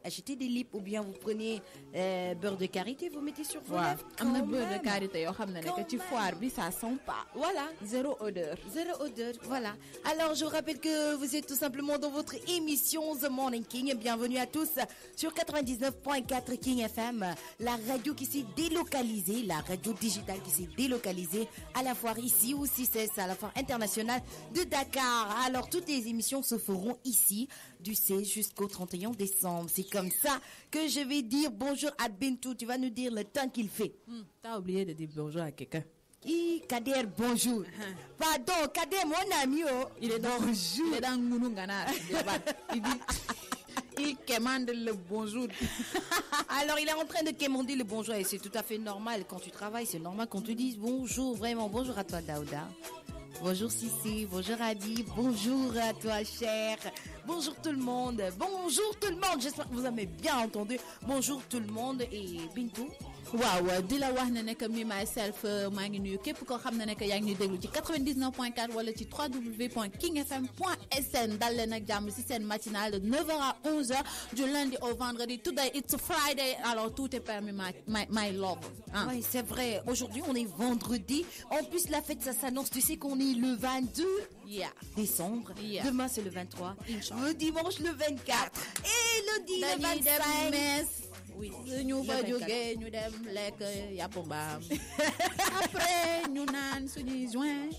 achetez des lips ou bien vous prenez beurre de karité, vous mettez sur vos lèvres. Beurre de karité, ça sent pas. Voilà. Zéro odeur. Zéro odeur, voilà. Alors, je vous rappelle que vous êtes tout simplement dans votre émission The Morning King. Bienvenue à tous sur 99.4 King FM, la radio qui s'est délocalisée, la radio digitale qui s'est délocalisée à la foire ici ou si c'est à la foire internationale de Dakar. Alors, toutes les émissions se feront ici du 16 jusqu'au 31 décembre. C'est comme ça que je vais dire bonjour à Bintou. Tu vas nous dire le temps qu'il fait. T'as oublié de dire bonjour à quelqu'un. Kader, bonjour. Pardon, Kader, mon ami. Il est dans bonjour. Il est dans Ngounoungana. Il commande le bonjour. Alors, il est en train de commander le bonjour et c'est tout à fait normal. Quand tu travailles, c'est normal qu'on te dise bonjour, vraiment. Bonjour à toi, Daouda. Bonjour Sissi, bonjour Adi, bonjour à toi cher, bonjour tout le monde, j'espère que vous avez bien entendu, bonjour tout le monde et Bintou. waaw di la wax ne nekk mi myself maa ngi nuyu képp koo xam ne nekk yaa ngi ñuy déglu ci 99.4 wala ci www.kingfm.sn dal leen ak jàmm ci seen matinale de 9h à 11h du lundi au vendredi. Today it's Friday, alors tout est permis my love. Oui, c'est vrai, aujourd'hui on est vendredi, en plus la fête ça s'annonce, tu sais qu'on est le 22 décembre, demain c'est le 23, le dimanche le 24 et lundi le 25. Oui, ñu ba jógee ñu dem lekk yàpp mbaam après ñu naan suñuy joint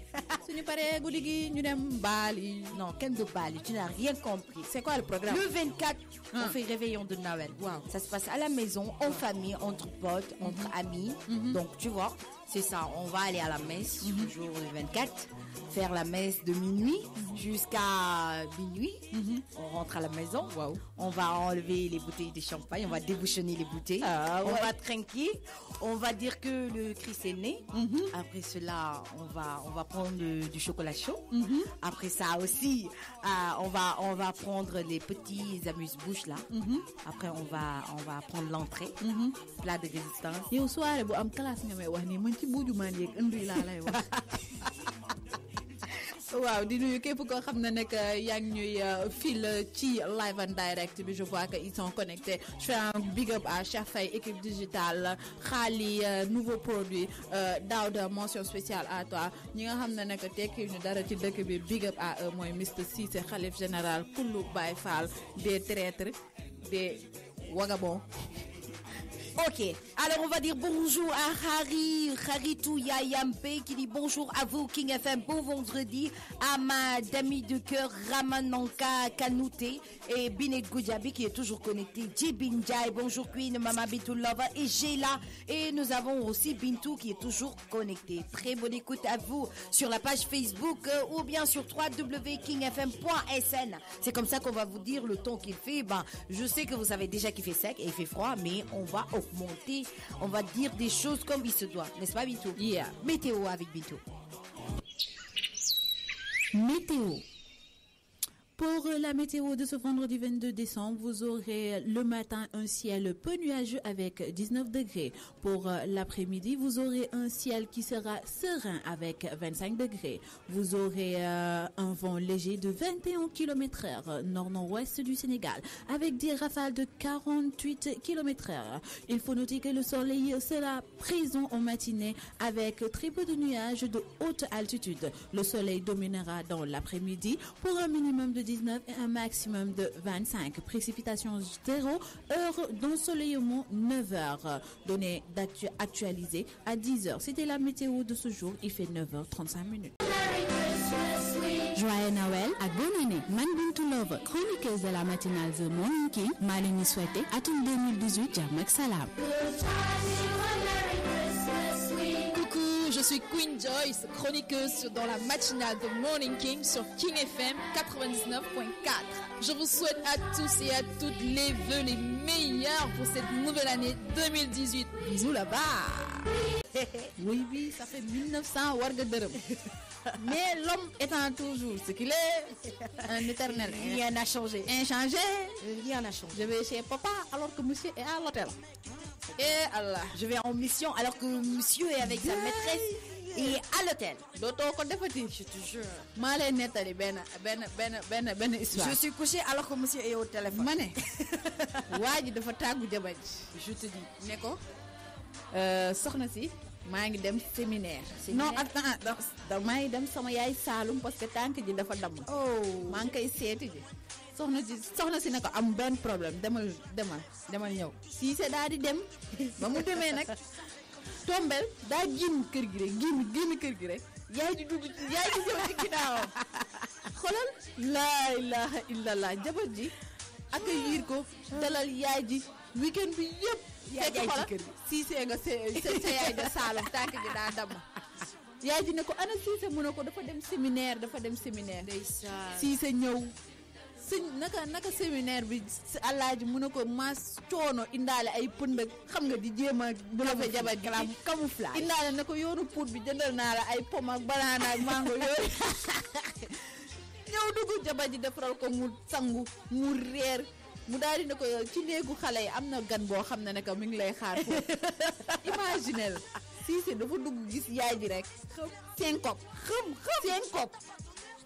suñu paree guddi gi ñu dem Bali. Non, quel de Bali, tu n'as rien compris. C'est quoi le programme? Le 24, on fait réveillon de Noël. Wow. Ça se passe à la maison, en famille, entre potes, entre amis. Donc tu vois, c'est ça, on va aller à la messe le jour le 24, faire la messe de minuit jusqu'à minuit. On rentre à la maison. Wow. On va enlever les bouteilles de champagne, on va débouchonner les bouteilles. On va trinquer, on va dire que le Christ est né. Après cela, on va prendre du chocolat chaud. Après ça aussi, on va prendre les petits amuse-bouches là. Après on va prendre l'entrée, plat de résistance. Yow soirée bu am classe nga may wax ni man ci buuju maan yeeg indi laa lay wax. waaw di nuyu képp koo xam ne nag yaa ngi ñuy fil ci live and direct bi. Je vois que ils sont connectés. Je fais un big up à Cheikh Faye, équipe digitale, Khali, nouveau produit, Daouda, mention spéciale à toi. ñi nga xam ne nag tekki ñu dara ci dëkk bi, big up à eux mooy Mr Cissé, Khalif général, Koulou Baye Fall, des traîtres, des wagabons. Ok, alors on va dire bonjour à Haritou Yayampe qui dit bonjour à vous King FM, bon vendredi, à ma dame de cœur Ramananka Kanouté et Binet Goudjabi qui est toujours connecté, Jibinjai, bonjour Queen, Mama Bintou Lover et Sheila, et nous avons aussi Bintou qui est toujours connecté. Très bonne écoute à vous sur la page Facebook ou bien sur www.kingfm.sn. C'est comme ça qu'on va vous dire le temps qu'il fait. Ben, je sais que vous savez déjà qu'il fait sec et il fait froid, mais on va augmenter, on va dire des choses comme il se doit, n'est-ce pas Bintou? Météo avec Bintou. Météo. Pour la météo de ce vendredi 22 décembre, vous aurez le matin un ciel peu nuageux avec 19 degrés. Pour l'après-midi, vous aurez un ciel qui sera serein avec 25 degrés. Vous aurez un vent léger de 21 km/h nord-nord-ouest du Sénégal avec des rafales de 48 km/h. Il faut noter que le soleil sera présent en matinée avec très peu de nuages de haute altitude. Le soleil dominera dans l'après-midi pour un minimum de 19 et un maximum de 25. Précipitations 0, heure d'ensoleillement 9 heures. Données actualisées à 10 heures. C'était la météo de ce jour. Il fait 9h35 minutes. Joyeux Noël à bonne année. Man Bintou Love, chroniqueuse de la matinale The Morning King, maa leen di souhaité atum 2018 jàmm ak salaam. Je suis Queen Joyce, chroniqueuse dans la matinale de Morning King sur King FM 99.4. Je vous souhaite à tous et à toutes les vœux les meilleurs pour cette nouvelle année 2018. Bisous là-bas. Oui, ça fait 1900 warga dërëm. Mais l'homme étant toujours ce qu'il est, un éternel. Rien n'a changé. Inchangé. Rien n'a changé. Je vais chez papa alors que monsieur est à l'hôtel. Et Allah, je vais en mission alors que monsieur est avec sa maîtresse et à l'hôtel. Dootoo ko defati, je te jure. maa lay nettali benn histoire. Je suis couché alors que monsieur est au téléphone. Ma ne waa ji dafa tàggu jabar ji je te dis ne ko soxna si maa ngi dem séminaire. non attends maa ngi dem sama yaay Saalum parce que tànk ji dafa damm. maa ngi koy seeti ji. soxna si ne ko am benn problème demal ñëw. Cissé daa di dem ba mu demee nag tombel daa génn kër gi rek génn kër gi rek yaay ji ñëw ci ginnaawam xoolal laa ilaha illallah jabar ji accueillir ko dalal yaay ji weekend bi yëpp. yaay ci kër gi Cissé nga sa yaay de Saalum tànk ji daa damm. yaay ji ne ko ana Cissé mu ne ko dafa dem séminaire. Cissé ñëw naka séminaire bi alaaji mu ne ko maas coono indaale ay pënd xam nga di jéem a bu la fa jabar gi camouflage indaale na ko yoonu puut bi jëndal naa la ay pomme ak banana ak mango yooyu ñëw dugg jabar ji defaral ko mu sangu mu reer mu daal di ne ko ci néegu xale yi am na gan boo xam ne ko mi ngi lay xaar foofu imaginel Cissé dafa dugg gis yaay ji rek syncope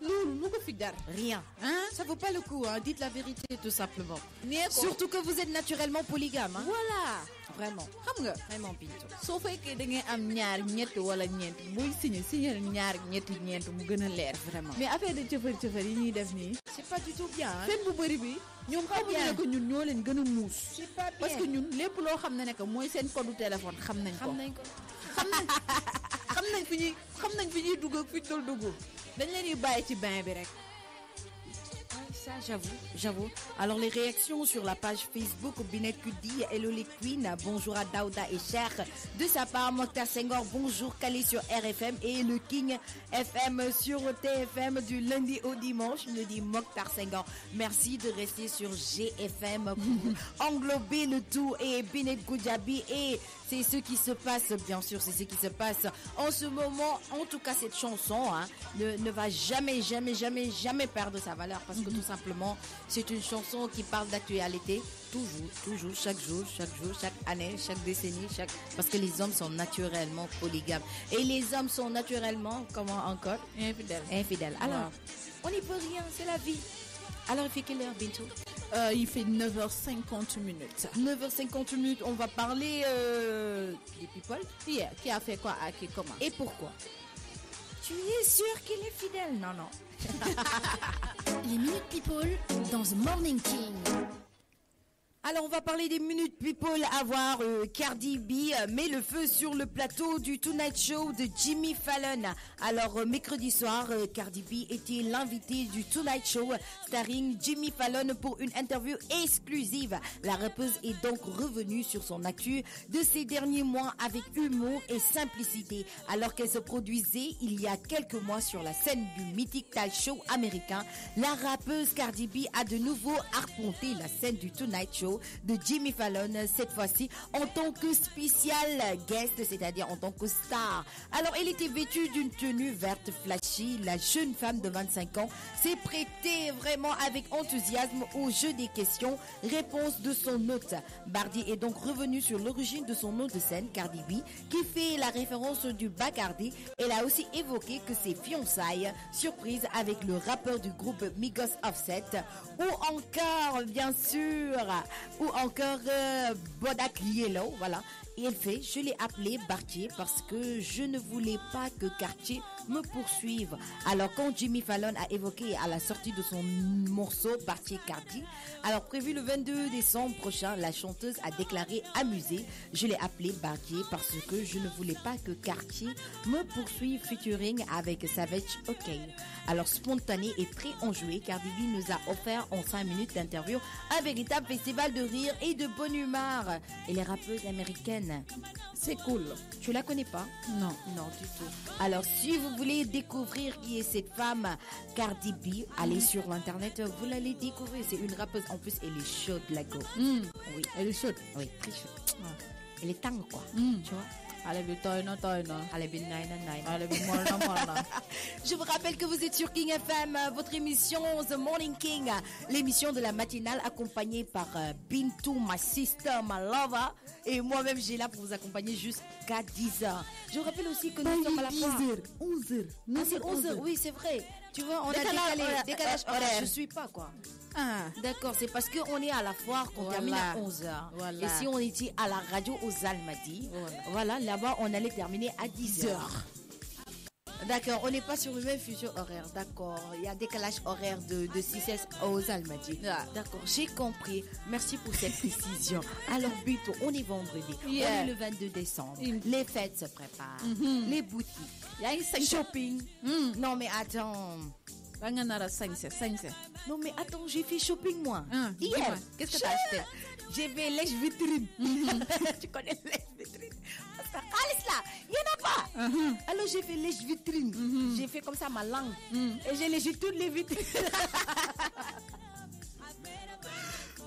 loolu lu ko fi jar rien ça vaut pas le coup dites la vérité tout simplement surtout que vous êtes naturellement polygame voilà vraiment xam nga vraiment Bintou soo fekkee da ngay am ñaar ñett wala ñeent booy signé ñaar ñeent mu gën a leer vraiment mais affaire de cëfër yi ñuy def nii c'est pas du tout bien fen bu bëri bi ñoom xamuñu ne ko ñun ñoo leen gën a muus c'est pas bien parce que ñun lépp loo xam ne que mooy seen code téléphone xam nañ fi ñuy dugg ak fi ñu dul dugg dañ leen di bàyyi ci bain bi rek. Ça, j'avoue. Alors, les réactions sur la page Facebook, Binet Kudi, Hello les Queen, bonjour à Daouda et Cher. De sa part, Mokhtar Senghor, bonjour, calé sur RFM et le King FM sur TFM du lundi au dimanche. Me dit Mokhtar Senghor. Merci de rester sur GFM pour englober le tout. Et Binet Koudjabi, et c'est ce qui se passe, bien sûr, c'est ce qui se passe en ce moment. En tout cas, cette chanson ne va jamais perdre sa valeur parce que tout simplement, c'est une chanson qui parle d'actualité toujours, chaque jour, chaque année, chaque décennie, parce que les hommes sont naturellement polygames. Et les hommes sont naturellement, comment encore? Infidèles. Alors, on n'y peut rien, c'est la vie. Alors, il fait quelle heure, Bintou? Il fait 9h50 minutes. 9h50 minutes, on va parler des people. Qui a fait quoi à qui, comment? Et pourquoi? Tu es sûr qu'il est fidèle? Non. Les Minutes People dans The Morning King. Alors, on va parler des Minutes People à voir. Cardi B met le feu sur le plateau du Tonight Show de Jimmy Fallon. Alors, mercredi soir, Cardi B était l'invité du Tonight Show starring Jimmy Fallon pour une interview exclusive. La rappeuse est donc revenue sur son actu de ces derniers mois avec humour et simplicité. Alors qu'elle se produisait il y a quelques mois sur la scène du mythique talk show américain, la rappeuse Cardi B a de nouveau arpenté la scène du Tonight Show de Jimmy Fallon, cette fois-ci en tant que spécial guest, c'est-à-dire en tant que star. Alors, elle était vêtue d'une tenue verte flashy. La jeune femme de 25 ans s'est prêtée vraiment avec enthousiasme au jeu des questions-réponses de son hôte. Bardi est donc revenu sur l'origine de son nom de scène, Cardi B, qui fait la référence du Bacardi. Elle a aussi évoqué que ses fiançailles surprises avec le rappeur du groupe Migos Offset, ou encore, bien sûr, ou encore Bodak Yellow, voilà. Et elle fait, je l'ai appelé Bartier parce que je ne voulais pas que Cartier me poursuive. Alors quand Jimmy Fallon a évoqué à la sortie de son morceau Bartier Cardi, alors prévu le 22 décembre prochain, la chanteuse a déclaré amusée, je l'ai appelé Bartier parce que je ne voulais pas que Cartier me poursuive, featuring avec Savage OK. Alors spontané et très enjoué, Cardi B nous a offert en 5 minutes d'interview un véritable festival de rire et de bonne humeur. Elle est rappeuse américaine. C'est cool. Tu la connais pas? Non. Non, du tout. Alors, si vous voulez découvrir qui est cette femme, Cardi B, allez sur l'internet, vous l'allez découvrir. C'est une rappeuse. En plus, elle est chaude, la go. Oui. Elle est chaude. Oui, très chaude. Elle est tang, quoi. Tu vois? Je vous rappelle que vous êtes sur King FM, votre émission The Morning King, l'émission de la matinale accompagnée par Bintou, ma sister, ma lover, et moi-même j'ai là pour vous accompagner jusqu'à 10h. Je vous rappelle aussi que nous sommes à la fois 11h. Ah, c'est 11h, oui c'est vrai. Tu vois, on a décalage horaire. Je suis pas quoi. Ah, D'accord, c'est parce qu'on est à la foire qu'on termine à 11h. Voilà. Et si on était à la radio aux Almadies, voilà, là-bas, on allait terminer à 10h. D'accord, on n'est pas sur le même fuseau horaire, d'accord. Il y a décalage horaire de 6h aux Almadies. D'accord, j'ai compris. Merci pour cette précision. Alors, bientôt, on est vendredi. Yeah. On est le 22 décembre. Les fêtes se préparent. Les boutiques. il y a une Shopping. Non, mais attends. Non, mais attends, j'ai fait shopping, moi. Hier. Dis-moi, qu'est-ce que tu as acheté? J'ai fait lèche-vitrine. Tu connais lèche-vitrine? Parce que Alice, là, il n'y en a pas. Alors, j'ai fait lèche-vitrine. J'ai fait comme ça ma langue. Et j'ai léché toutes les vitrines.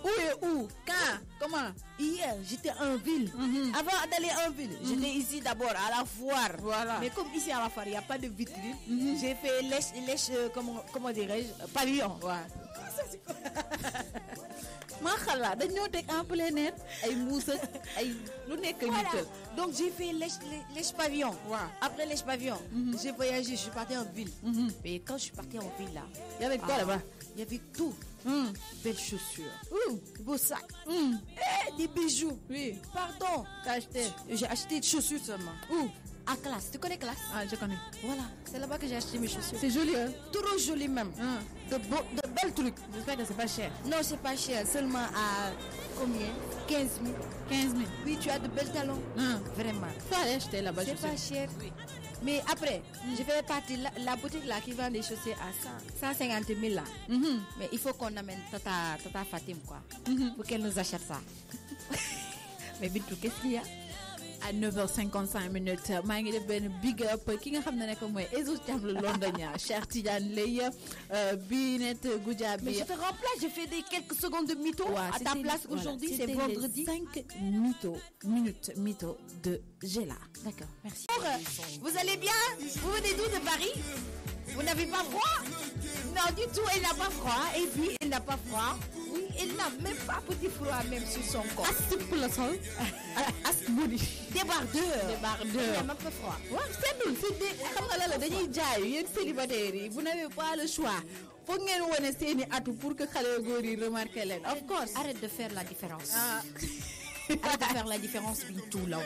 Où et où? Quand? Comment? Hier, j'étais en ville. Avant d'aller en ville, j'étais ici d'abord à la foire. Voilà. Mais comme ici à la foire, il n'y a pas de vitrine, j'ai fait lèche comment dirais-je, pavillon. Machallah, dañoo teg en plein air ay mousse ay lu nekk Voilà. nit. Donc j'ai fait lèche pavillon. Après lèche pavillon, j'ai voyagé, je suis partie en ville. Et quand je suis partie en ville là, Il y avait quoi là-bas? il y avait tout. Belles chaussures, beaux sacs, des bijoux. Oui. Pardon, T'as acheté? j'ai acheté des chaussures seulement. Où? À Classe, tu connais Classe? Ah, je connais. Voilà, c'est là-bas que j'ai acheté mes chaussures. C'est joli, hein? Trop joli même. De belles trucs. J'espère que c'est pas cher. Non, c'est pas cher, seulement à combien? 15 000. 15 000. Oui, tu as de belles talons. Vraiment. Faut aller acheter là-bas, je C'est pas sais. cher. Mais après, je fais partie la boutique là qui vend des chaussures à 150 000 là. Mais il faut qu'on amène Tata Fatim quoi. Pour qu'elle nous achète ça. Mais Bintou, qu'est-ce qu'il y a? À 9h55 minutes maa ngi def benn big up ki nga xam ne nekk mooy Ezo Thiam le londonien Cheikh Tidiane Leye Binet Goudiaby. Mais je te remplace, je fais des quelques secondes de mytho à ta place aujourd'hui, c'est c'était vendredi. 5 minutes mytho de Gela. D'accord, merci. Vous allez bien? Vous venez d'où, de Paris? Vous n'avez pas froid? Non, du tout, elle n'a pas froid. Et puis, elle n'a pas froid. Oui, elle n'a même pas petit froid même sur son corps. Pour le sol. Débardeur. Elle n'a même pas froid. waaw seetlu si de xam nga la dañuy jaay yéen célibataires yi vous n'avez pas le choix foog ngeen wane seeni atu pour que xale góor yi remarqué leen. Of course. Arrête de faire la différence. Arrête de faire la différence, Bintou, là.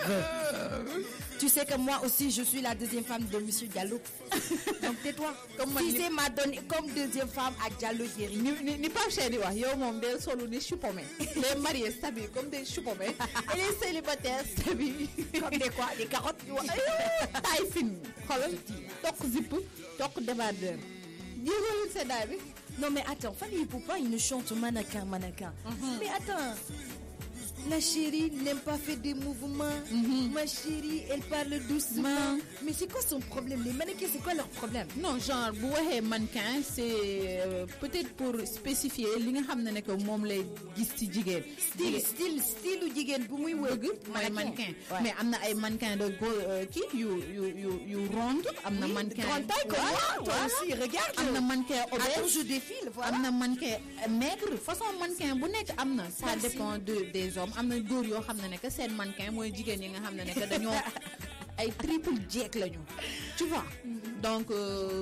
Tu sais que moi aussi, je suis la deuxième femme de Monsieur Diallo. Donc tais-toi. Cissé m'a donné comme deuxième femme à Diallo Yeri. ni Pape Cheikh di wax yow moom del solu ni chupome les mariés s'habillent comme des chupome et les célibataires s'habillent Comme des quoi? Des carottes. taille fine xoolal toq zipp toq débardeur jéegalul seddaay bi. Non mais attends, Fanny Poupa, il nous chante mannequin. Mais attends, la chérie n'aime pas faire des mouvements. Ma chérie, elle parle doucement. Mais c'est quoi son problème? Les mannequins, c'est quoi leur problème? Non, genre bu waxee mannequin c'est peut-être pour spécifier li nga xam ne ne que moom lay gis ci jigéen. Style ou jigéen bu muy wëgg mooy mannequin. Mais am na ay mannequin de kii yu ronde. am na mannequin grande taille comme moi. Toi aussi, regarde. am na mannequin Attends, obèse. je défile, voilà. am na mannequin maigre façon mannequin bu nekk am na. Ça Merci. dépend des hommes. am na góor yoo xam ne ne que seen mannequin mooy jigéen yi nga xam ne ne que dañoo ay triple jeeg lañu tu vois. Donc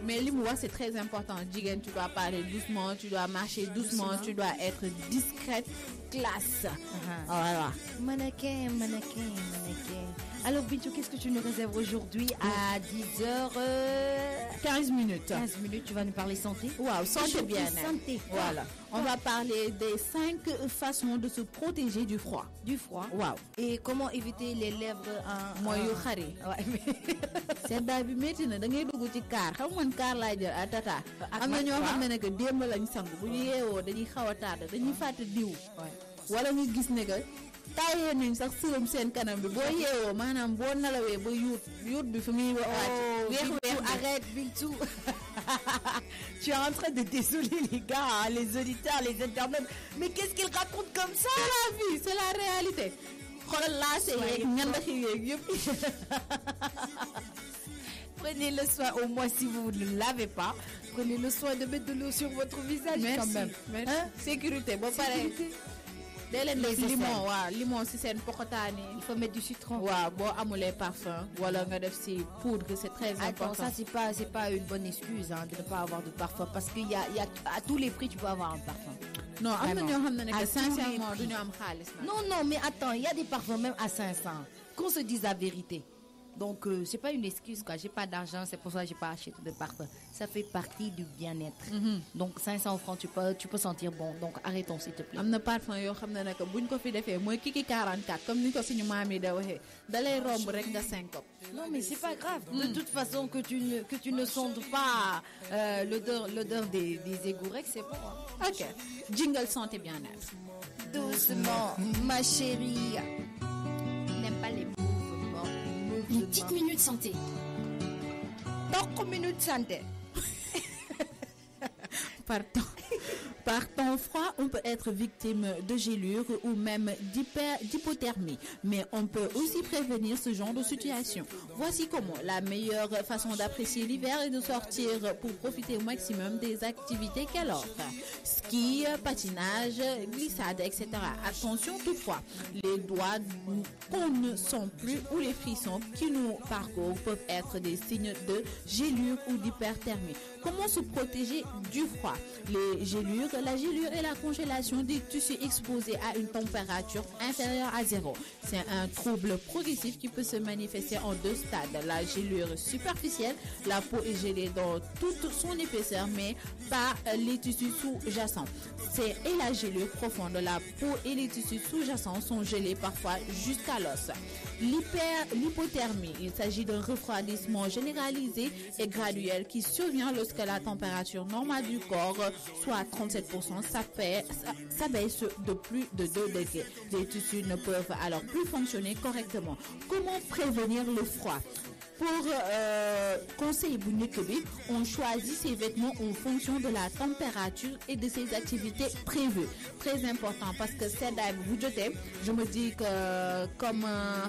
mais li mu wax c'est très important jigéen tu dois parler doucement tu dois marcher doucement tu dois être discrète classe. Voilà. Mannequin. Alors Bintou, qu'est-ce que tu nous réserves aujourd'hui à 10h 15 minutes. 15 minutes, tu vas nous parler santé. Waaw, santé bien. Santé. Voilà. On va parler des 5 façons de se protéger du froid. Du froid. Waaw. Et comment éviter les lèvres mooy yu xari. Ouais, mais... seddaay bi métti na da ngay dugg ci kaar xam man kaar laay jël à tata. am na ñoo xam ne que démb lañ sang bu ñu yeewoo dañuy xaw a tardé dañuy fàtte diw. wala nga gis ne que taayee nañ sax sërëm seen kanam bi boo yeewoo maanaam boo nalawee ba yuut bi fi muy wàcc. Bintou, arrête Bintou. Tu es en train de désoler les gars, hein, les auditeurs, les internautes. Mais qu'est-ce qu'ils racontent comme ça? C'est la vie, c'est la réalité. xoolal laase yeeg ñandaxi yeeg yëpp. Prenez le soin, au moins si vous ne lavez pas, prenez le soin de mettre de l'eau sur votre visage. Merci. Quand même. Merci. Hein? Sécurité ba pare. Sécurité. dee leen def Les limon aisselles. waaw limon si seen pokotaan yi. Il faut mettre du citron. waaw boo amulee parfum wala nga def si poudre c'est très Attends, important. ça c'est pas une bonne excuse hein, de ne pas avoir de parfum parce qu'il y a à tous les prix tu peux avoir un parfum. Non, am na Vraiment. ñoo xam ne À que tous les sincèrement prix. du ñu am xaalis nag. Non, mais attends, il y a des parfums même à 500. Qu'on se dise la vérité. Donc, c'est pas une excuse, quoi. J'ai pas d'argent, c'est pour ça que j'ai pas acheté de parfum. Ça fait partie du bien-être. Donc, 500 francs, tu peux sentir bon. Donc, arrêtons, s'il te plaît. am na parfum yoo xam ne nag buñ ko fi defee mooy kiki 44 comme ni ko suñu maam yi da waxee da lay romb rek nga syncope. Non, mais c'est pas grave. De toute façon, que tu ne sentes pas l'odeur des égoureks, c'est bon. Hein. Ok, jingle santé bien-être. Doucement, ma chérie. N'aime pas les mouvements. Les petites minutes santé. Donc, minutes santé. Par temps froid, on peut être victime de gélure ou même d'hypothermie. Mais on peut aussi prévenir ce genre de situation. Voici comment. La meilleure façon d'apprécier l'hiver est de sortir pour profiter au maximum des activités qu'elle offre. Ski, patinage, glissade, etc. Attention toutefois, les doigts qu'on ne sent plus ou les frissons qui nous parcourent peuvent être des signes de gélure ou d'hyperthermie. Comment se protéger du froid? La gélure est la congélation des tissus exposés à une température inférieure à 0. C'est un trouble progressif qui peut se manifester en 2 stades. La gélure superficielle, la peau est gelée dans toute son épaisseur, mais pas les tissus sous-jacents. Et la gélure profonde, la peau et les tissus sous-jacents sont gelés parfois jusqu'à l'os. L'hypothermie, il s'agit d'un refroidissement généralisé et graduel qui survient lorsque la température normale du corps, soit 37%, s'abaisse de plus de 2 degrés. Les tissus ne peuvent alors plus fonctionner correctement. Comment prévenir le froid? Pour conseil bu njëkk bi, on choisit ses vêtements en fonction de la température et de ses activités prévues. Très important parce que seddaay bi bu jotee, je me dis que comme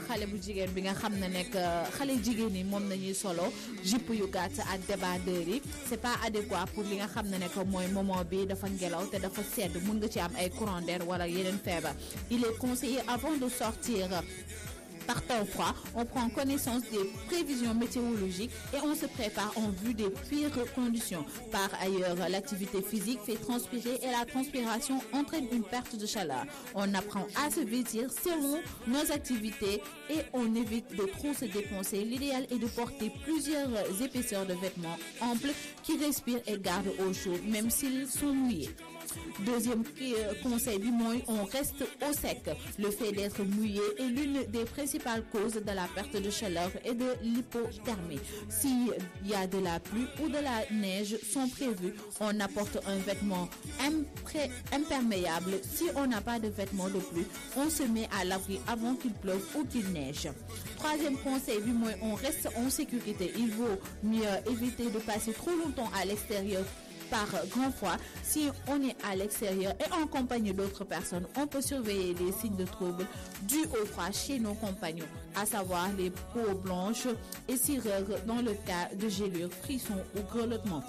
xale bu jigéen bi nga xam ne nekk xale jigéen yi moom nañuy solo jupe yu gàtt ak débardeur yi, c'est pas adéquat pour li nga xam ne nekk mooy moment bi dafa ngelaw te dafa sedd, mun nga ci am ay courant d'air wala yeneen feebar. Il est conseillé avant de sortir par temps froid, on prend connaissance des prévisions météorologiques et on se prépare en vue des pires conditions. Par ailleurs, l'activité physique fait transpirer et la transpiration entraîne une perte de chaleur. On apprend à se vêtir selon nos activités et on évite de trop se dépenser. L'idéal est de porter plusieurs épaisseurs de vêtements amples qui respirent et gardent au chaud, même s'ils sont mouillés. Deuxième conseil du moins, on reste au sec. Le fait d'être mouillé est l'une des principales causes de la perte de chaleur et de l'hypothermie. S'il y a de la pluie ou de la neige sont prévus, on apporte un vêtement imperméable. Si on n'a pas de vêtements de pluie, on se met à l'abri avant qu'il pleuve ou qu'il neige. Troisième conseil du moins, on reste en sécurité. Il vaut mieux éviter de passer trop longtemps à l'extérieur par grand froid. Si on est à l'extérieur et en compagnie d'autres personnes, on peut surveiller les signes de trouble dus au froid chez nos compagnons, à savoir les peaux blanches et cirrhures dans le cas de gélure, frissons ou grelottements.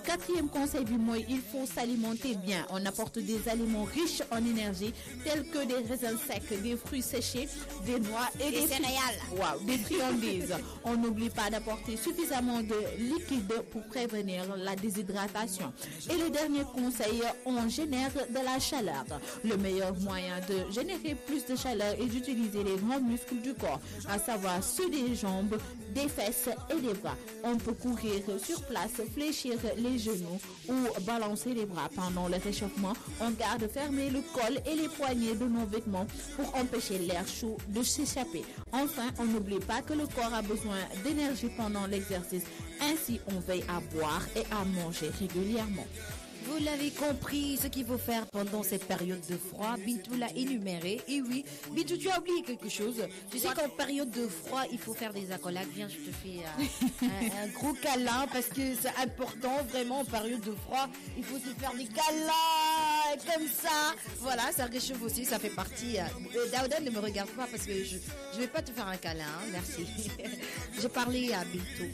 Quatrième conseil du mois, il faut s'alimenter bien. On apporte des aliments riches en énergie tels que des raisins secs, des fruits séchés, des noix et des céréales. Wow, des friandises. On n'oublie pas d'apporter suffisamment de liquide pour prévenir la déshydratation. Et le dernier conseil, on génère de la chaleur. Le meilleur moyen de générer plus de chaleur est d'utiliser les grands muscles du corps, à savoir ceux des jambes, des fesses et des bras. On peut courir sur place, fléchir les genoux ou balancer les bras. Pendant le réchauffement, on garde fermé le col et les poignets de nos vêtements pour empêcher l'air chaud de s'échapper. Enfin, on n'oublie pas que le corps a besoin d'énergie pendant l'exercice. Ainsi, on veille à boire et à manger régulièrement. Vous l'avez compris, ce qu'il faut faire pendant cette période de froid, Bintou l'a énuméré. Et oui, Bintou, tu as oublié quelque chose. Tu sais qu'en période de froid, il faut faire des accolades. Viens, je te fais un gros câlin parce que c'est important, vraiment, en période de froid. Il faut se faire des câlins comme ça. Voilà, ça réchauffe aussi, ça fait partie. Daouda, ne me regarde pas parce que je vais pas te faire un câlin, hein, merci. J'ai parlé à Bintou.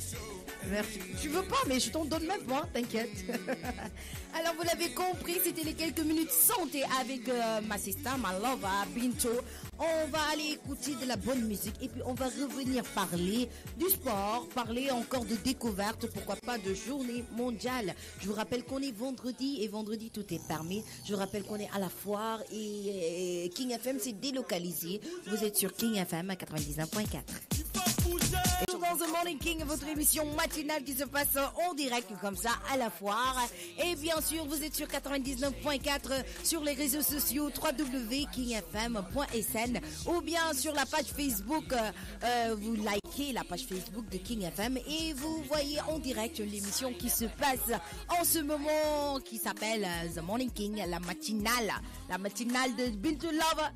Merci. Tu veux pas, mais je t'en donne même pas, t'inquiète. Alors, vous l'avez compris, c'était les quelques minutes santé avec ma sister, ma love, Bintou. On va aller écouter de la bonne musique et puis on va revenir parler du sport, parler encore de découverte, pourquoi pas de journée mondiale. Je vous rappelle qu'on est vendredi et vendredi tout est permis. Je rappelle qu'on est à la foire et King FM s'est délocalisé. Vous êtes sur King FM à 99.4. Et dans The Morning King, votre émission matinale qui se passe en direct comme ça à la foire. Et bien sûr, vous êtes sur 99.4 sur les réseaux sociaux www.kingfm.sn ou bien sur la page Facebook. Vous likez la page Facebook de King FM et vous voyez en direct l'émission qui se passe en ce moment qui s'appelle The Morning King, la matinale de Bintou Love.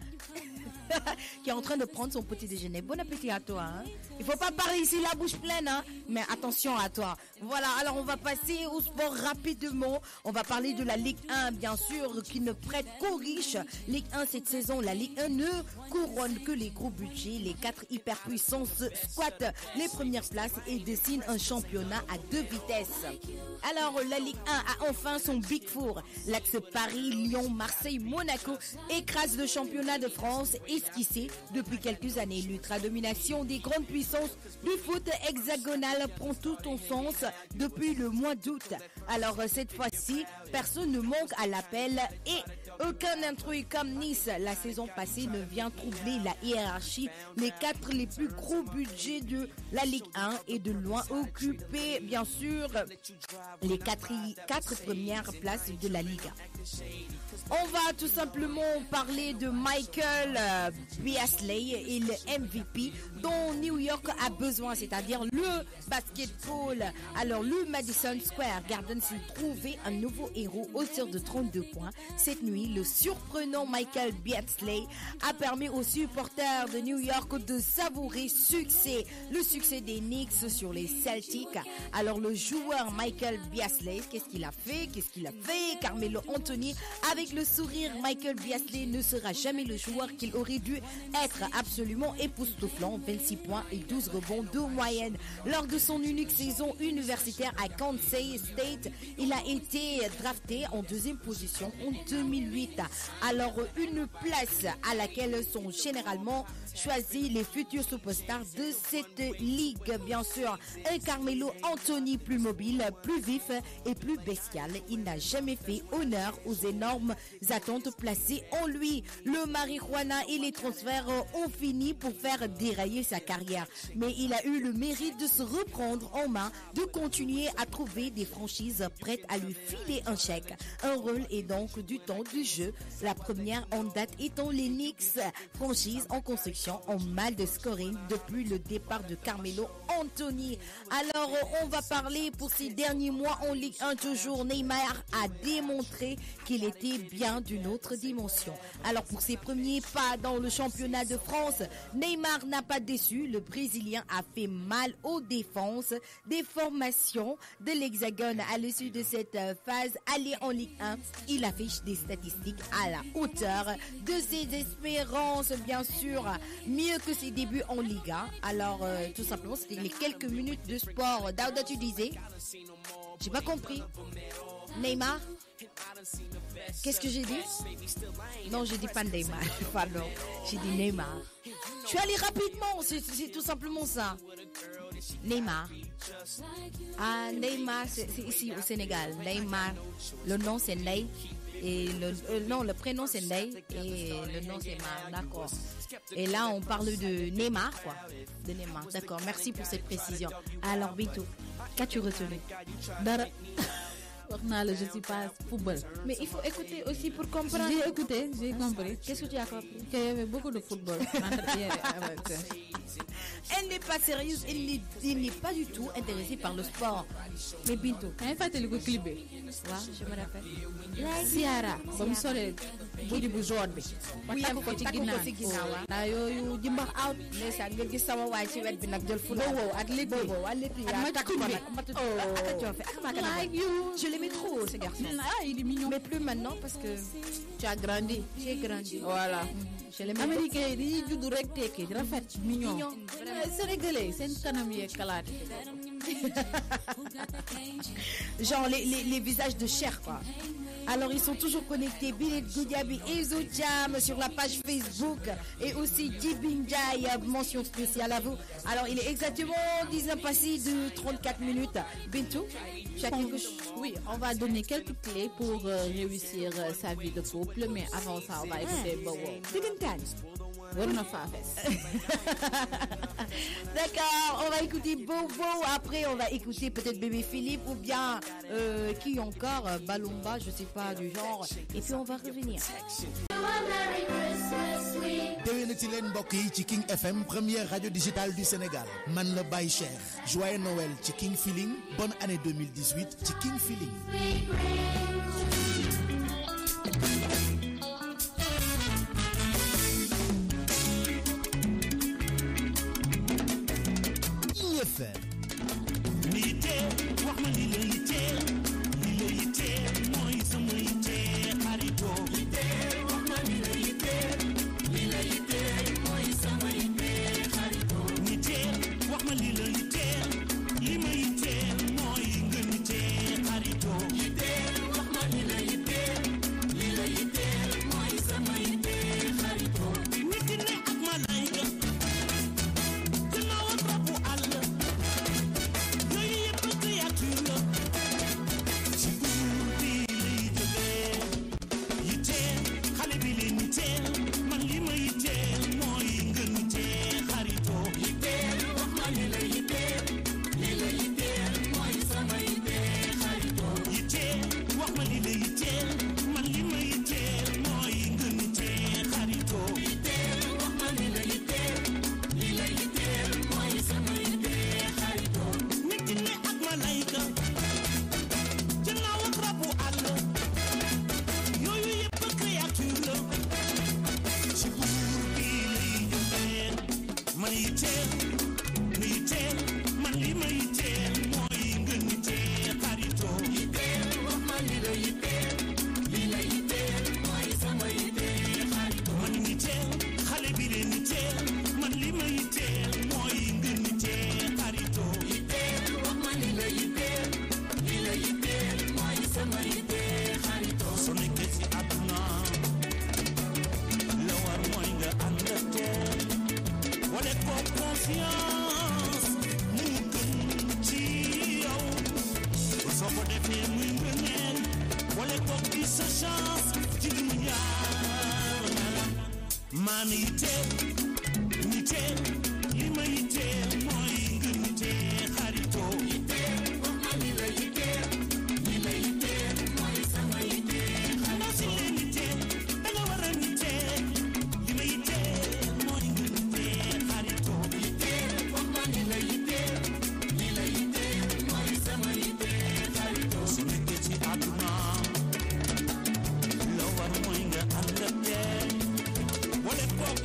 Qui est en train de prendre son petit déjeuner. Bon appétit à toi. Hein? Il faut pas parler ici la bouche pleine, hein? Mais attention à toi. Voilà, alors on va passer au sport rapidement. On va parler de la Ligue 1, bien sûr, qui ne prête qu'aux riches. Ligue 1 cette saison, la Ligue 1 ne couronne que les gros budgets. Les 4 hyperpuissances squattent les premières places et dessinent un championnat à 2 vitesses. Alors la Ligue 1 a enfin son Big Four. L'axe Paris, Lyon, Marseille, Monaco écrase le championnat de France esquissé depuis quelques années. L'ultra-domination des grandes puissances du foot hexagonal prend tout son sens depuis le mois d'août. Alors cette fois-ci, personne ne manque à l'appel et aucun intrus comme Nice la saison passée ne vient troubler la hiérarchie. Les 4 les plus gros budgets de la Ligue 1 et de loin occuper bien sûr les 4 premières places de la Liga. On va tout simplement parler de Michael Beasley et le MVP dont New York a besoin, c'est-à-dire le basketball. Alors le Madison Square Garden s'est trouvé un nouveau héros auteur de 32 points. Cette nuit, le surprenant Michael Beasley a permis aux supporters de New York de savourer le succès des Knicks sur les Celtics. Alors le joueur Michael Beasley, qu'est-ce qu'il a fait? Carmelo Anthony, avec le sourire, Michael Beasley ne sera jamais le joueur qu'il aurait dû être, absolument époustouflant, 26 points et 12 rebonds de moyenne. Lors de son unique saison universitaire à Kansas State, il a été drafté en 2e position en 2008. Alors une place à laquelle sont généralement choisis les futurs superstars de cette ligue, bien sûr. Un Carmelo Anthony plus mobile, plus vif et plus bestial. Il n'a jamais fait honneur aux énormes attentes placées en lui. Le marijuana et les transferts ont fini pour faire dérailler sa carrière. Mais il a eu le mérite de se reprendre en main, de continuer à trouver des franchises prêtes à lui filer un chèque. Un rôle et donc du temps du jeu. La première en date étant les Knicks, franchise en construction en mal de scoring depuis le départ de Carmelo Anthony. Alors on va parler pour ces derniers mois en Ligue 1 toujours. Neymar a démontré qu'il était bien d'une autre dimension. Alors pour ses premiers pas dans le championnat de France, Neymar n'a pas déçu. Le Brésilien a fait mal aux défenses des formations de l'Hexagone. À l'issue de cette phase allée en Ligue 1, il affiche des statistiques à la hauteur de ses espérances, bien sûr, mieux que ses débuts en Liga. Alors tout simplement, c'était les quelques minutes de sport. Daouda, tu disais? J'ai pas compris. Neymar? Qu'est-ce que j'ai dit? Non, j'ai dit pas Neymar. Pardon. J'ai dit Neymar. Je suis allé rapidement. C'est tout simplement ça. Neymar. Ah, Neymar, c'est ici au Sénégal. Neymar. Le nom c'est Ney. Et le prénom c'est Ney. Et le nom c'est Mar. D'accord. Et là, on parle de Neymar, quoi. De Neymar. D'accord. Merci pour cette précision. Alors, Bintou, qu'as-tu retenu? Dara. Je suis pas football. Mais il faut écouter aussi pour comprendre. J'ai écouté, j'ai compris. Qu'est-ce que tu as compris? Qu'il y avait beaucoup de football entre hier et avant. Elle n'est pas sérieuse, elle n'est pas du tout intéressée par le sport. Mais Bintou. Il faut le clip. Ouais, je me rappelle. Siara, comme ça, budi bu jaune bi. Oui, takku ko ci ginnaaw. Na yooyu jimbax out. Ndeysaan nga gis sama waay ci wet bi nag jël fula. Wow, ak lépp yaa takk ko nag. Like you. Je l'aimais trop, ce garçon. Ah, il est mignon. Mais plus maintenant parce que tu as grandi. J'ai grandi. Voilà. Je l'aimais. Américain yi dañuy judd rek tekki rafet mignon. Sénégalais seen kanam yi kalaat. Genre les visages de chair, quoi. Alors, ils sont toujours connectés. Billet Goudiaby et Zoujam sur la page Facebook. Et aussi Dibinjai, mention spéciale à vous. Alors, il est exactement 19 passé de 34 minutes. Bintou, oui, on va donner quelques clés pour réussir sa vie de couple. Mais avant ça, on va écouter Bowo. D'accord, on va écouter Bobo. Après, on va écouter peut-être Bébé Philippe ou bien qui encore Balumba, je sais pas du genre. Et puis on va revenir. déwénati leen mbokk yi ci King FM première radio digitale du Sénégal man la Baye Cheikh joyeux Noël ci King Feeling bonne année 2018 ci King Feeling. IFM.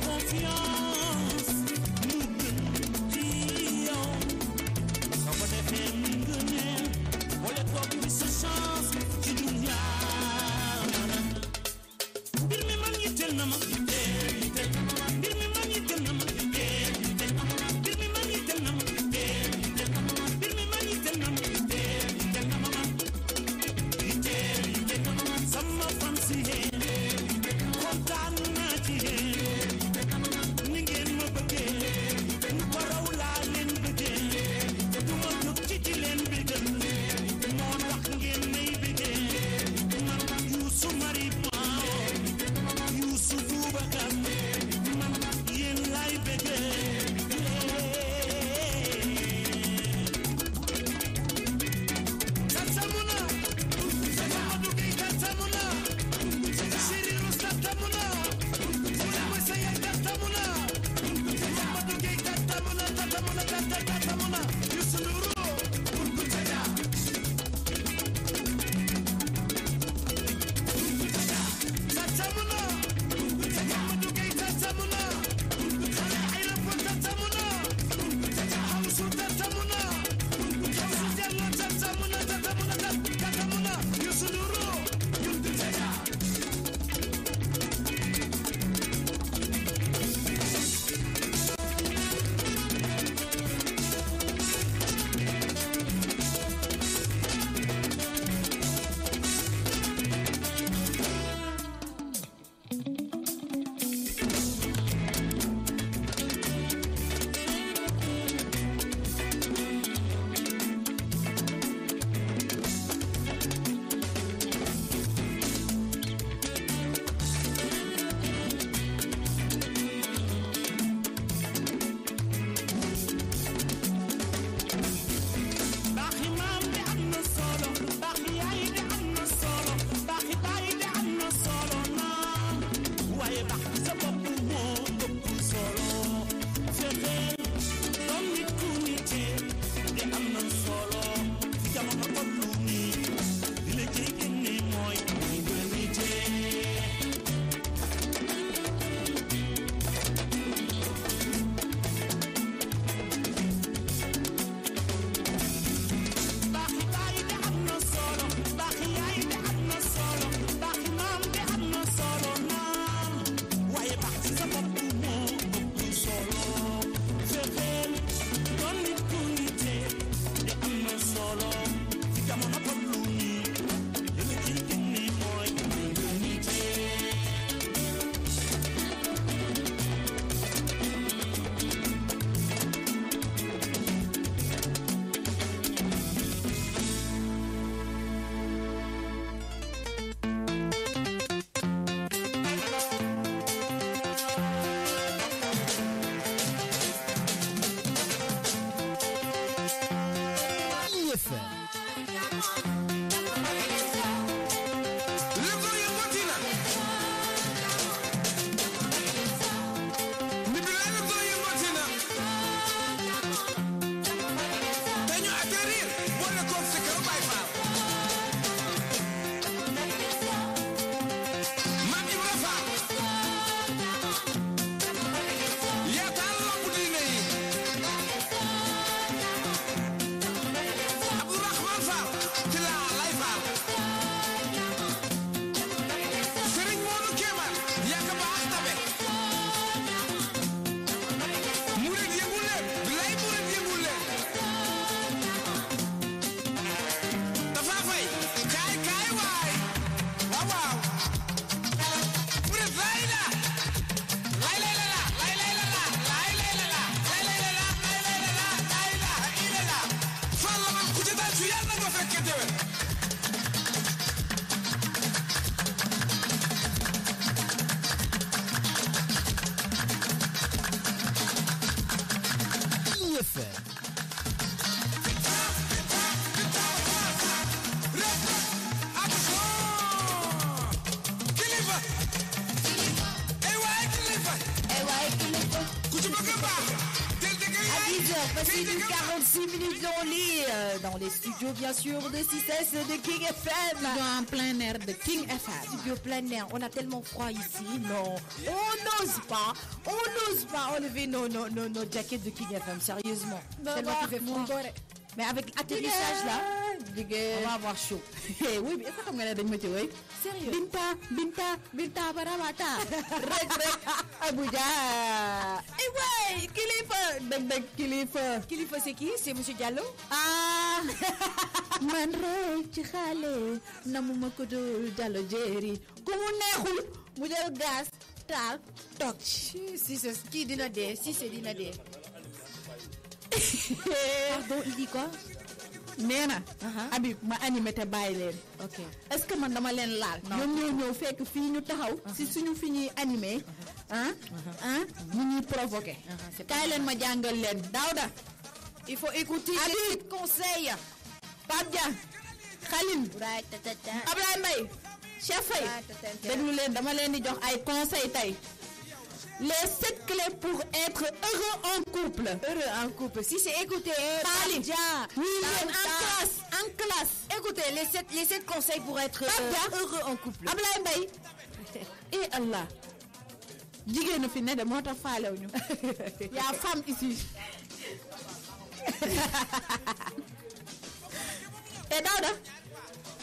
Confiance, nous passé du 46 minutes en lit dans les studios bien sûr de 6S de King FM. Studio en plein air de King FM. Studio plein air, on a tellement froid ici, non, on n'ose pas enlever nos jackets de King FM, sérieusement. Tellement qu'il fait froid. Mais avec l'atterrissage là, on va avoir chaud. Oui, mais est-ce que xam nga ne dañ ma ci woy. Sérieux? Binta baramata. Rek Abuja. Eh ouais, Kilifa. Dëgg Kilifa. Kilifa c'est qui? C'est Monsieur Diallo? Ah. Man rek ci xale namuma ko do Diallo Jerry. Ku mu neexul mu jël gaz taal toog. Si c'est qui dina dee, si c'est dina dee. Pardon, il dit quoi? nee na. Habib ma animé te bàyyi leen. Ok. est-ce que man dama leen laal. ñoom ñoo ñëw fekk fii ñu taxaw. si suñu fi ñuy animé. ñu ñuy provoqué. kaay leen ma jàngal leen Daouda. Il faut écouter les conseils. Pape Dia. Khalim. Ablaye Mbaye. Cheikh Faye. déglu leen dama leen di jox ay conseils tey. Les 7 clés pour être heureux en couple. Heureux en couple. Si c'est écouter, Pape Dia. Oui, en classe. Écoutez, les 7 conseils pour être heureux en couple. Ablaye Mbaye. Et Allah. jigéenu fi ne de moo tax faalew ñu. y a femme ici. Et Daouda.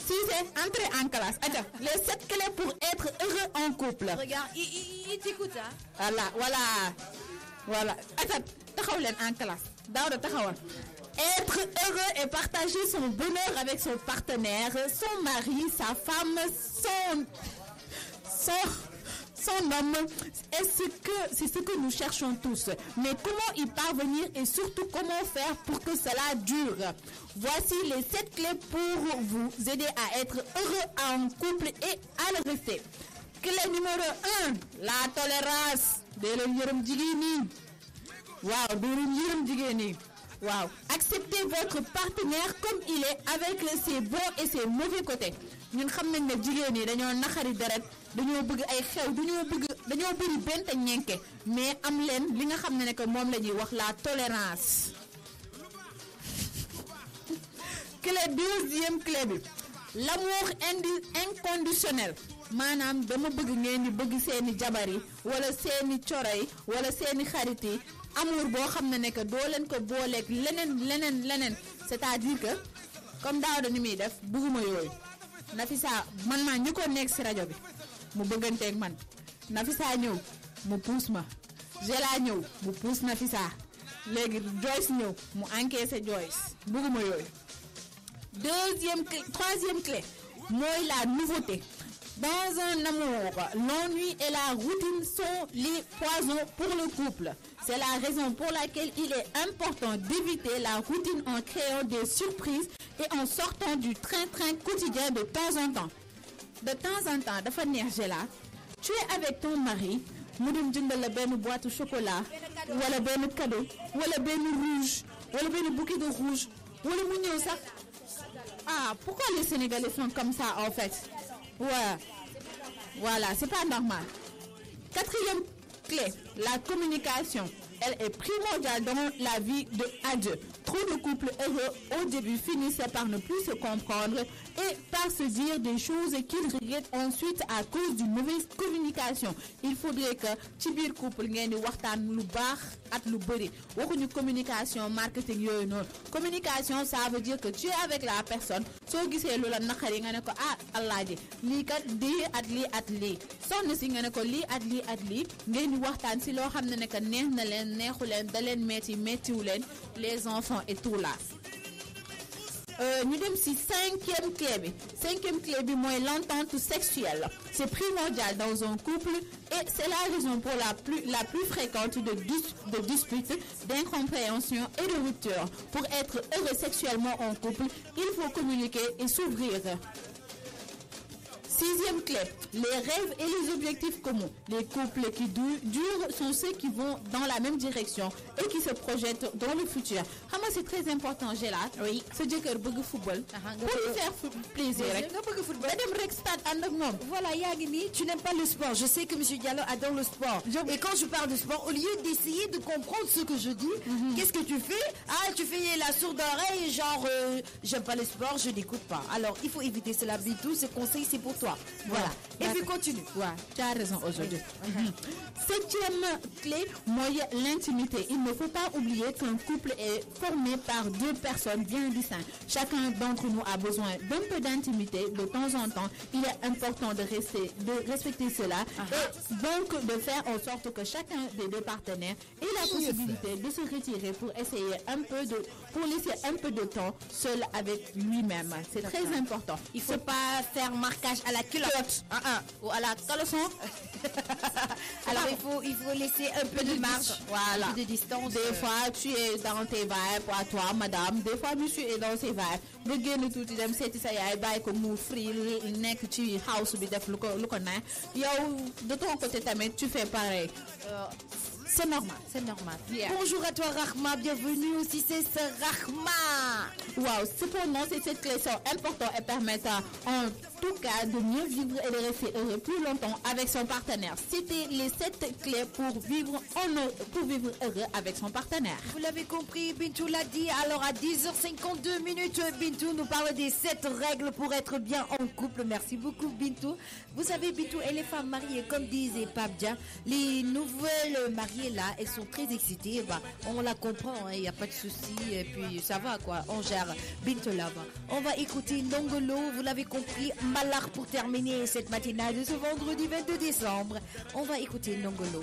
Si c'est entrer en classe. Attends, les 7 clés pour être heureux en couple. Regarde, il t'écoute, hein. Voilà. Attends, taxaw leen en classe. Daouda taxawal. Être heureux et partager son bonheur avec son partenaire, son mari, sa femme, son homme, c'est ce que nous cherchons tous. Mais comment y parvenir et surtout comment faire pour que cela dure? Voici les 7 clés pour vous aider à être heureux en couple et à le rester. Clé numéro 1, la tolérance. Wow. Acceptez votre partenaire comme il est avec ses bons et ses mauvais côtés. ñun xam nañ ne jigéen ñi dañoo naxari deret dañoo bëgg ay xew dañoo bëri benn te ñenke mais am leen li nga xam ne que moom la ñuy wax la tolérance. Deuxième clé bi l'amour inconditionnel maanaam dama bëgg ngeen di bëgg seeni jabar yi wala seeni coro yi wala seeni xarit yi amour boo xam ne que doo leen ko booleeg leneen c'est-à-dire que comme Daouda ni muy def bëgguma yooyu. Nafisa man maa ñu ko nekk si rajo bi mu bëgganteeg man Nafisa ñëw mu puus ma Gela ñëw mu puus Nafisa léegi Joyce ñëw mu encaissé Joyce bëgguma yooyu. Troisième clé mooy la nouveauté. Dans un amour, l'ennui et la routine sont les poisons pour le couple. C'est la raison pour laquelle il est important d'éviter la routine en créant des surprises et en sortant du train-train quotidien de temps en temps. De temps en temps, dafa neex Gela, tu es avec ton mari, mu dem jëndal la benn boîte chocolat wala benn cadeau wala benn rouge wala benn bouquet de rouge wala mu ñëw sax. Ah, pourquoi les Sénégalais sont comme ça en fait? Ouais. Voilà, c'est pas normal. Quatrième clé, la communication. Elle est primordiale dans la vie à deux. Trop de couples heureux au début finissent par ne plus se comprendre et par se dire des choses qu'ils regrettent ensuite à cause d'une mauvaise communication. Il faudrait que ci biir couple ngeen di waxtaan lu baax ak lu bëri waxuñu communication marketing yooyu noonu. Communication ça veut dire que tu es avec la personne soo gisee lu la naqari nga ne ko Allah ji lii kat lii at lii soxna si nga ne ko lii at lii ngeen di waxtaan si loo xam ne que neex na leen neexu leen da leen méttiwu leen les enfants et tout là. Ñu dem ci cinquième clé bi mooy l'entente sexuelle. C'est primordial dans un couple et c'est la raison pour la plus fréquente de disputes, d'incompréhension et de rupture. Pour être heureux sexuellement en couple, il faut communiquer et s'ouvrir. Sixième clé, les rêves et les objectifs communs. Les couples qui durent sont ceux qui vont dans la même direction et qui se projettent dans le futur. C'est très important, j'ai là. Oui. Ce jëkkër bëgg football. Pour lui faire plaisir. Voilà, Yagini, tu n'aimes pas le sport. Je sais que M. Diallo adore le sport. Et quand je parle de sport, au lieu d'essayer de comprendre ce que je dis, qu'est-ce que tu fais? Ah, tu fais la sourde oreille, genre, j'aime pas le sport, je n'écoute pas. Alors, il faut éviter cela, Bintou. Ce conseil, c'est pour toi. Voilà. Et puis, continue. Ouais, tu as raison aujourd'hui. Septième clé, l'intimité. Il ne faut pas oublier qu'un couple est formé par deux personnes bien distinctes. Chacun d'entre nous a besoin d'un peu d'intimité de temps en temps. Il est important de respecter cela et donc de faire en sorte que chacun des deux partenaires ait la possibilité de se retirer pour laisser un peu de temps seul avec lui-même. C'est très important. Il ne faut pas faire marquage à la culotte ou à la caleçon. Alors il faut laisser un peu de marge, voilà, un peu de distance. Des fois tu es dans tes vibes, à toi madame, des fois monsieur est dans ses vibes. nga génn tuuti dem seeti sa yaay bàyyi ko mu free nekk ci house bi def lu ko neex yow de ton côté tamit tu fais pareil. C'est normal, c'est normal. Yeah. Bonjour à toi Rahma, bienvenue aussi, c'est Rahma. Wow, cependant, ces clés sont importantes et permettent en tout cas de mieux vivre et de rester heureux plus longtemps avec son partenaire. C'était les 7 clés pour vivre heureux avec son partenaire. Vous l'avez compris, Bintou l'a dit. Alors à 10h52 minutes, Bintou nous parle des 7 règles pour être bien en couple. Merci beaucoup Bintou. Vous savez Bintou et les femmes mariées, comme disait Pape Dia, les nouvelles mariées là, elles sont très excitées. On la comprend, il n'y a pas de souci. Et puis ça va quoi, on gère Bintou là-bas. On va écouter Ndongolo, vous l'avez compris, Malar pour terminer cette matinale de ce vendredi 22 décembre. On va écouter Ndongolo.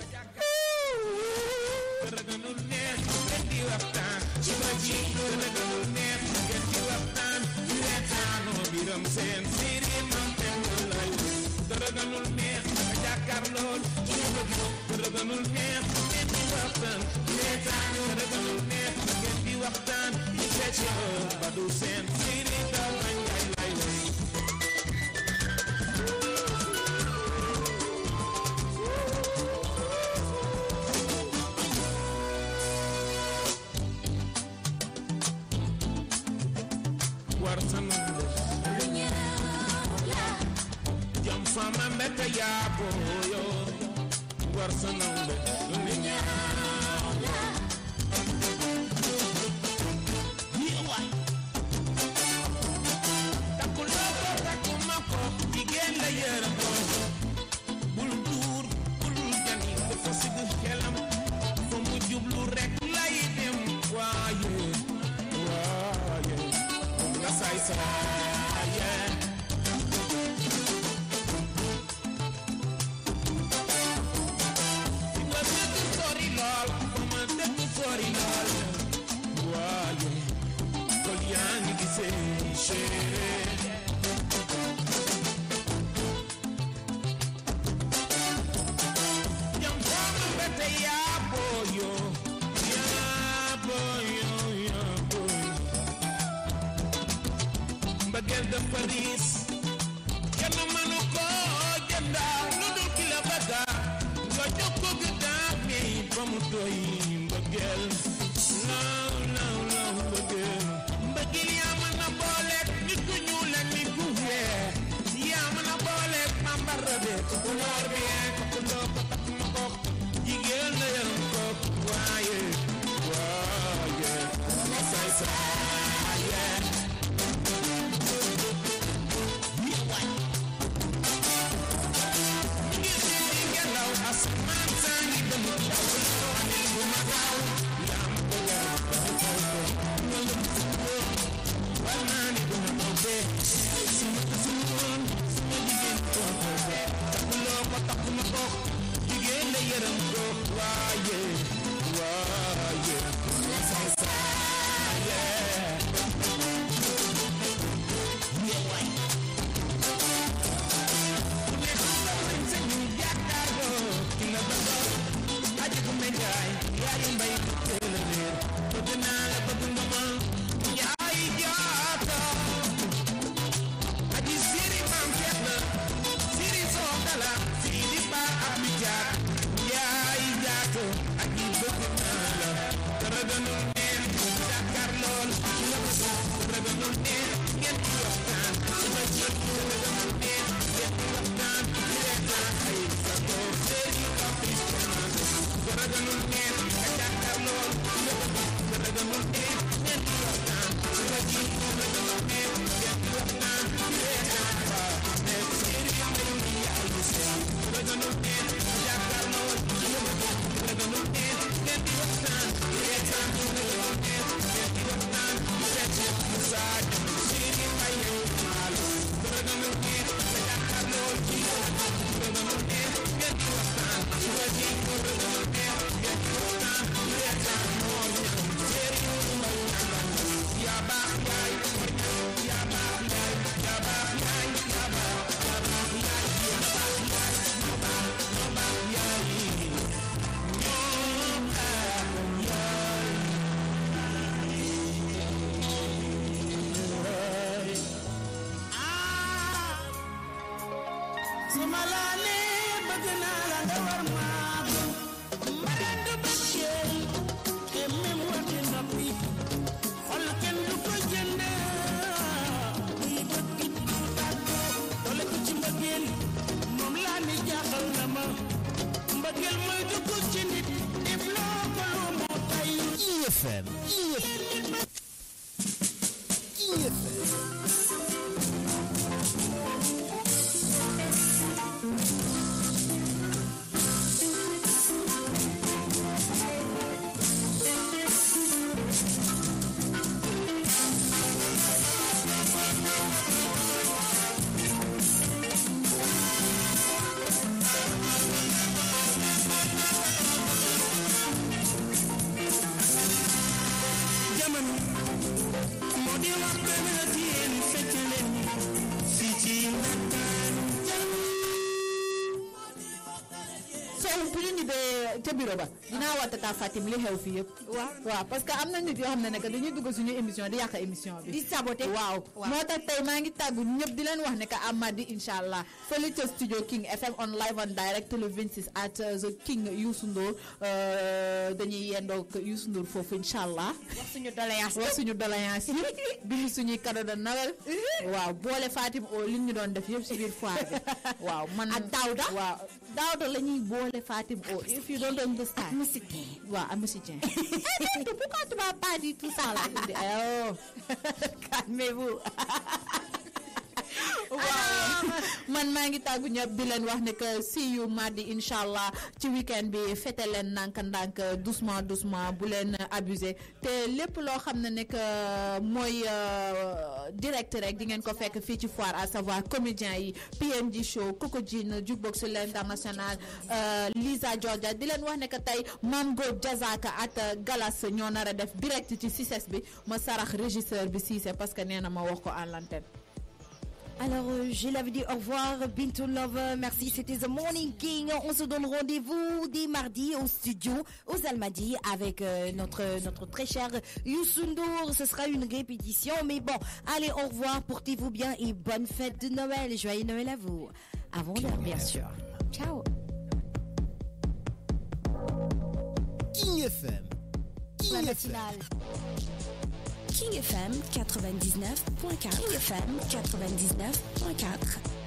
Sumalane bagna la ngawar ma marandu bakkel te mem wati napi xol ken du ko jënd ni bëgg wala ko ci mbëggeel moom laa ni jaaxal na ma mbëggeel mooy dugg ci nit def loo ko lu mu tay IFM ca bureau ba dinaa wax Tata Fatim li xew fii yëpp waaw parce que am na nit yoo xam ne dañuy dugg suñu émission di yàq émission bi di saboté waaw moo tax tey maa ngi tàggu ñëpp di leen wax ne que amadi inshallah fële ca studio King FM on live and direct le 26 at the King Youssou Ndour dañuy yendoog Youssou Ndour foofu inshallah wax suñu doléance yi bind suñuy cadeau de Noël waaw boole Fatim o li ñu doon def yëpp si biir foire bi waaw man ak Daouda waaw Daouda la ñuy boole Fatim o if you don't understand waaw am musicien pourquoi tu m'as pas dit tout ça là oh calmez-vous waaw man maa ngi tàggu ñëpp di leen wax ne que see you mardi inshallah ci weekend bi fete leen ndànk doucement bu leen abusé te lépp loo xam ne que mooy direct rek di ngeen ko fekk fii ci foire à savoir comédien yi PNG show Coco Jean Jukebox l'international Lisa Georgia di leen wax ne que tey Mam Gob Jazaka at Galas ñoo nar a def direct ci CICES bi ma sarax régisseur bi Cissé parce que nee na ma wax ko en l'antenne. Alors, je l'avais dit au revoir, Bintou Love, merci, c'était The Morning King. On se donne rendez-vous dès mardi au studio, aux Almadies, avec notre très cher Youssou Ndour. Ce sera une répétition, mais bon, allez, au revoir, portez-vous bien et bonne fête de Noël. Joyeux Noël à vous. Avant l'heure, bien sûr. Ciao. King FM. La matinale. King FM 99.4. King FM 99.4.